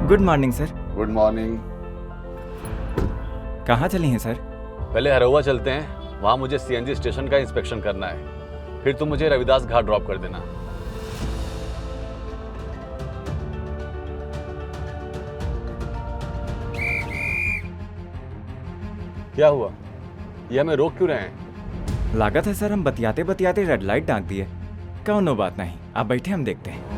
Good morning sir. Good morning. कहाँ चली हैं सर? पहले हरोवा चलते हैं, वहाँ मुझे सीएनजी स्टेशन का इंस्पेक्शन करना है, फिर तुम मुझे रविदास घाट ड्रॉप कर देना। क्या हुआ? ये हमें रोक क्यों रहे हैं? लागत है सर हम बतियाते बतियाते रेड लाइट डांक दिए। कौनो बात नहीं, आप बैठे, हम देखते हैं।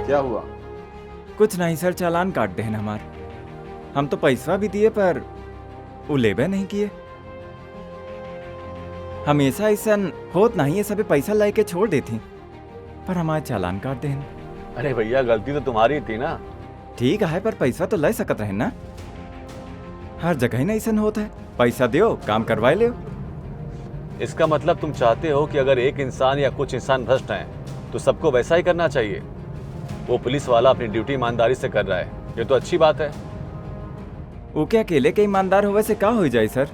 क्या हुआ? कुछ नहीं सर, चालान काट दे हमार। हम तो पैसा भी दिए पर वो लेबे नहीं किए। हमेशा ऐसा होत नहीं है, सभी पैसा लेके छोड़ देती पर हमारे चालान काट दे। अरे भैया, गलती तो तुम्हारी थी ना। ठीक है पर पैसा तो ले सकत रहे ना। हर जगह ना ऐसा होता है, पैसा दो काम करवाए ले। इसका मतलब तुम चाहते हो कि अगर एक इंसान या कुछ इंसान भ्रष्ट हैं तो सबको वैसा ही करना चाहिए। वो पुलिस वाला अपनी ड्यूटी ईमानदारी से कर रहा है, ये तो अच्छी बात है। वो क्या अकेले के ईमानदार होवे से का हो जाए सर?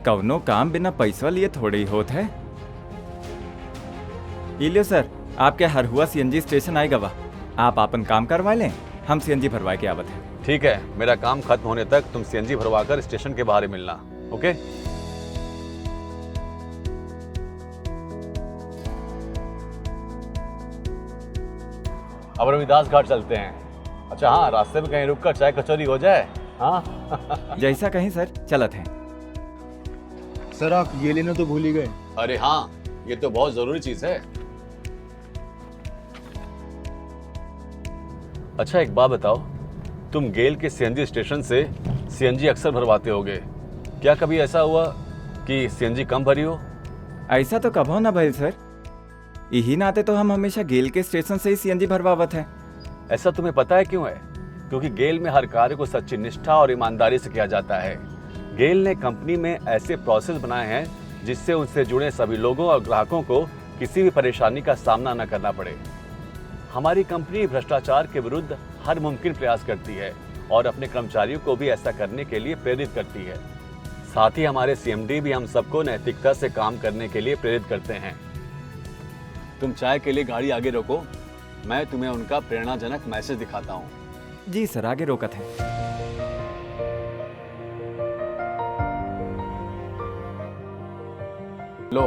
कवनो काम बिना पैसा लिए थोड़े ही होत है। इलियो सर, आपके हरहुआ सीएनजी स्टेशन आएगा वा, आप अपन काम करवा लें, हम सीएनजी भरवा के आवत है। ठीक है, मेरा काम खत्म होने तक तुम सीएनजी भरवाकर स्टेशन के बाहर ही मिलना। ओके? अब रविदास घाट चलते हैं। अच्छा हाँ, रास्ते में कहीं रुककर चाय कचौरी हो जाए। हाँ जैसा कहीं सर, चलत है। सर आप ये लेना तो भूल ही गए। अरे हाँ, ये तो बहुत जरूरी चीज है। अच्छा एक बात बताओ, तुम गेल के सीएनजी स्टेशन से सीएनजी अक्सर भरवाते होगे, क्या कभी ऐसा हुआ कि सीएनजी कम भरी हो? ऐसा तो कभो ना भइल सर। यही नाते तो हम हमेशा गेल के स्टेशन से ही सीएनजी भरवावत है। ऐसा तुम्हें पता है क्यों है? क्योंकि गेल में हर कार्य को सच्ची निष्ठा और ईमानदारी से किया जाता है। गेल ने कंपनी में ऐसे प्रोसेस बनाए हैं जिससे उनसे जुड़े सभी लोगों और ग्राहकों को किसी भी परेशानी का सामना न करना पड़े। हमारी कंपनी भ्रष्टाचार के विरुद्ध हर मुमकिन प्रयास करती है और अपने कर्मचारियों को भी ऐसा करने के लिए प्रेरित करती है। साथ ही हमारे सीएमडी भी हम सबको नैतिकता से काम करने के लिए प्रेरित करते हैं। तुम चाय के लिए गाड़ी आगे रोको, मैं तुम्हें उनका प्रेरणाजनक मैसेज दिखाता हूँ। जी सर, आगे रोकत है। लो,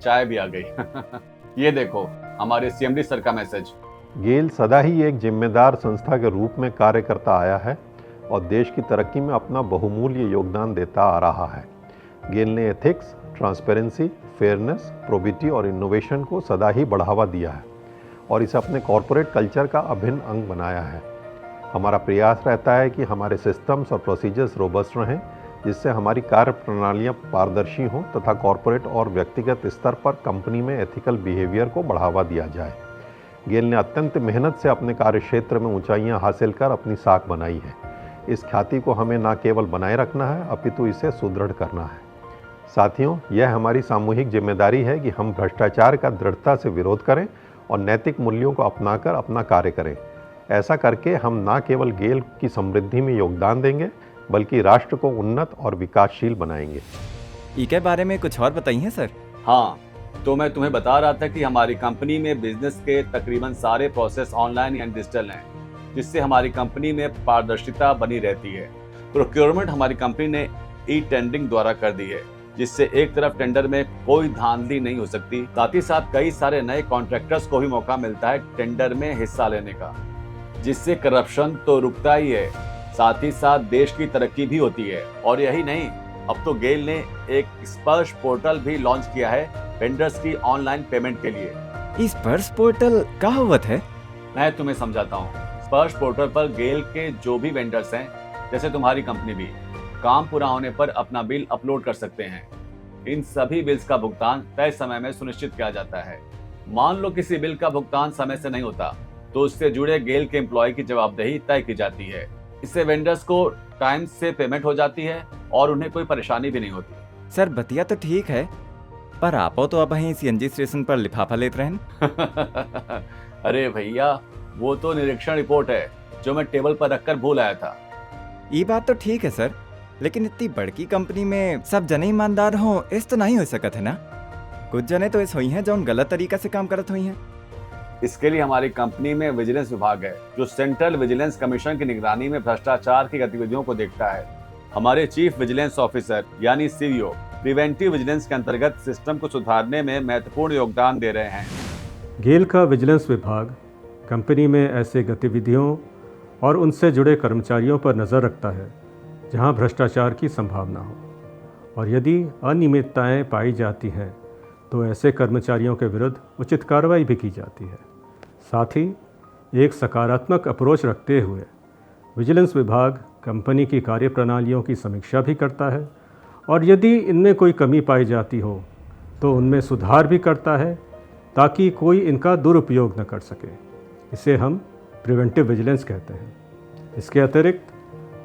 चाय भी आ गई। ये देखो हमारे सीएमडी सर का मैसेज। गेल सदा ही एक जिम्मेदार संस्था के रूप में कार्य करता आया है और देश की तरक्की में अपना बहुमूल्य योगदान देता आ रहा है। गेल ने एथिक्स, ट्रांसपेरेंसी, फेयरनेस, प्रोबिटी और इनोवेशन को सदा ही बढ़ावा दिया है और इसे अपने कॉरपोरेट कल्चर का अभिन्न अंग बनाया है। हमारा प्रयास रहता है कि हमारे सिस्टम्स और प्रोसीजर्स रोबस्ट रहें, जिससे हमारी कार्य प्रणालियाँ पारदर्शी हों तथा कॉरपोरेट और व्यक्तिगत स्तर पर कंपनी में एथिकल बिहेवियर को बढ़ावा दिया जाए। गेल ने अत्यंत मेहनत से अपने कार्य क्षेत्र में ऊंचाइयां हासिल कर अपनी साख बनाई है। इस ख्याति को हमें न केवल बनाए रखना है अपितु इसे सुदृढ़ करना है। साथियों, यह हमारी सामूहिक जिम्मेदारी है कि हम भ्रष्टाचार का दृढ़ता से विरोध करें और नैतिक मूल्यों को अपनाकर अपना कार्य करें। ऐसा करके हम न केवल गेल की समृद्धि में योगदान देंगे बल्कि राष्ट्र को उन्नत और विकासशील बनाएंगे। इसके बारे में कुछ और बताइए सर। हाँ, तो मैं तुम्हें बता रहा था कि हमारी कंपनी में बिजनेस के तकरीबन सारे प्रोसेस ऑनलाइन एंड डिजिटल हैं, जिससे हमारी कंपनी में पारदर्शिता बनी रहती है। प्रोक्योरमेंट हमारी कंपनी ने ई टेंडरिंग द्वारा कर दी है, जिससे एक तरफ टेंडर में कोई धांधली नहीं हो सकती। साथ ही साथ कई सारे नए कॉन्ट्रैक्टर्स को भी मौका मिलता है टेंडर में हिस्सा लेने का, जिससे करप्शन तो रुकता ही है, साथ ही साथ देश की तरक्की भी होती है। और यही नहीं, अब तो गेल ने एक स्पर्श पोर्टल भी लॉन्च किया है वेंडर्स की ऑनलाइन पेमेंट के लिए। इस स्पर्श पोर्टल का होवत है? मैं तुम्हें समझाता हूँ। स्पर्श पोर्टल पर गेल के जो भी वेंडर्स हैं, जैसे तुम्हारी कंपनी भी, काम पूरा होने पर अपना बिल अपलोड कर सकते हैं। इन सभी बिल्स का भुगतान तय समय में सुनिश्चित किया जाता है। मान लो किसी बिल का भुगतान समय से नहीं होता तो उससे जुड़े गेल के एम्प्लॉय की जवाबदेही तय की जाती है। इससे वेंडर्स को टाइम से पेमेंट हो जाती है और उन्हें कोई परेशानी भी नहीं होती। सर बतिया तो ठीक है, पर आपो तो अब वहीं सीएनजी स्टेशन पर लिफाफा लेते रहन। अरे भैया, वो तो निरीक्षण रिपोर्ट है जो मैं टेबल पर रखकर भूल आया था। ये बात तो ठीक है सर, लेकिन इतनी बड़की कंपनी में सब जने ईमानदार हो इस तो नहीं हो सकत है ना। कुछ जने तो इस हुई हैं जो गलत तरीका से काम करत हुई हैं। इसके लिए हमारी कंपनी में विजिलेंस विभाग है जो सेंट्रल विजिलेंस कमीशन की निगरानी में भ्रष्टाचार की गतिविधियों को देखता है। हमारे चीफ विजिलेंस ऑफिसर यानी सीवीओ प्रिवेंटिव विजिलेंस के अंतर्गत सिस्टम को सुधारने में महत्वपूर्ण योगदान दे रहे हैं। गेल का विजिलेंस विभाग कंपनी में ऐसे गतिविधियों और उनसे जुड़े कर्मचारियों पर नज़र रखता है जहां भ्रष्टाचार की संभावना हो, और यदि अनियमितताएं पाई जाती हैं तो ऐसे कर्मचारियों के विरुद्ध उचित कार्रवाई भी की जाती है। साथ ही एक सकारात्मक अप्रोच रखते हुए विजिलेंस विभाग कंपनी की कार्यप्रणालियों की समीक्षा भी करता है, और यदि इनमें कोई कमी पाई जाती हो तो उनमें सुधार भी करता है ताकि कोई इनका दुरुपयोग न कर सके। इसे हम प्रिवेंटिव विजिलेंस कहते हैं। इसके अतिरिक्त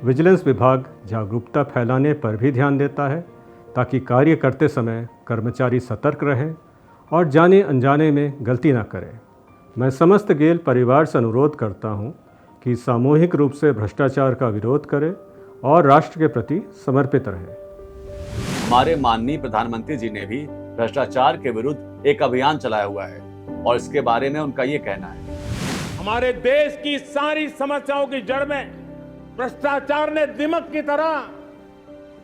विजिलेंस विभाग जागरूकता फैलाने पर भी ध्यान देता है ताकि कार्य करते समय कर्मचारी सतर्क रहें और जाने अनजाने में गलती न करें। मैं समस्त गेल परिवार से अनुरोध करता हूं कि सामूहिक रूप से भ्रष्टाचार का विरोध करें और राष्ट्र के प्रति समर्पित रहें। हमारे माननीय प्रधानमंत्री जी ने भी भ्रष्टाचार के विरुद्ध एक अभियान चलाया हुआ है और इसके बारे में उनका ये कहना है। हमारे देश की सारी समस्याओं की जड़ में भ्रष्टाचार ने दिमक की तरह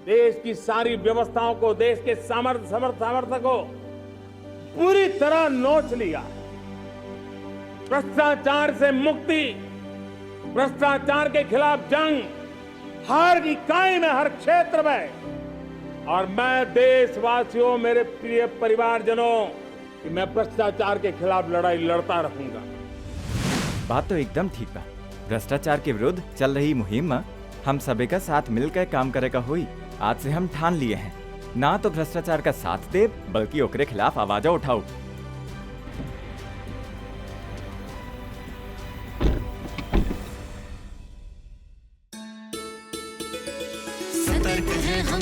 देश की सारी व्यवस्थाओं को, देश के सामर्थ्य को पूरी तरह नोच लिया। भ्रष्टाचार से मुक्ति, भ्रष्टाचार के खिलाफ जंग हर इकाई में, हर क्षेत्र में, और मैं देशवासियों, मेरे प्रिय परिवारजनों, कि मैं भ्रष्टाचार के खिलाफ लड़ाई लड़ता रहूंगा। बात तो एकदम ठीक बा। भ्रष्टाचार के विरुद्ध चल रही मुहिम में हम सभी का साथ मिलकर काम करे का हुई। आज से हम ठान लिए हैं ना तो भ्रष्टाचार का साथ दे बल्कि ओकरे खिलाफ आवाजा उठाओ।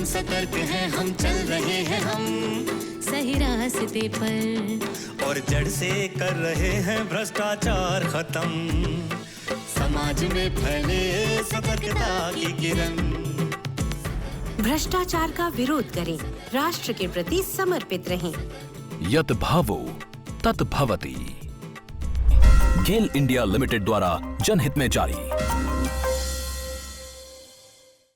सतर्क हैं हम, चल रहे हैं हम सही रास्ते पर, और जड़ से कर रहे हैं भ्रष्टाचार खत्म। समाज में फैले सतर्कता की किरण। भ्रष्टाचार का विरोध करें, राष्ट्र के प्रति समर्पित रहें। यत भावो तत भवति। गेल इंडिया लिमिटेड द्वारा जनहित में जारी।